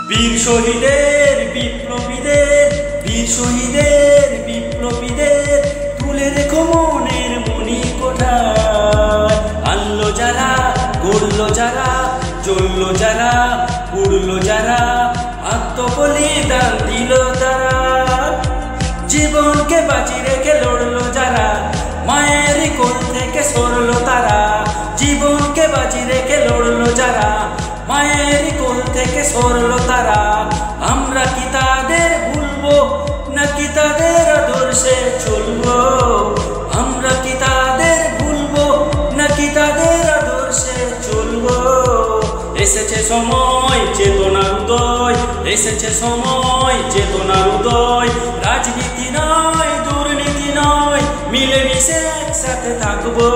বীর শহীদের বিপ্লবীদের, বীর শহীদের বিপ্লবীদের তুলে রেখো মনের মনি কোঠায়। আনলো যারা, গড়লো যারা, চললো যারা, উড়লো যারা, আত্মবলিদান দিল তারা। জীবনকে বাঁচিয়ে রেখে লড়লো যারা, মায়ের কোল থেকে সরলো তারা। জীবনকে বাঁচিয়ে রেখে লড়লো যারা, মায়ের কোল থেকে সরলো তারা। আমরা কি তাদের ভুলবো, নাকি তাদের আদর্শে চলবো? আমরা কি তাদের ভুলবো, নাকি তাদের আদর্শে চলবো? এসেছে সময় চেতনার উদয়, এসেছে সময় চেতনার উদয়। রাজনীতি নয়, দুর্নীতি নয়, মিলেমিশে একসাথে থাকবো।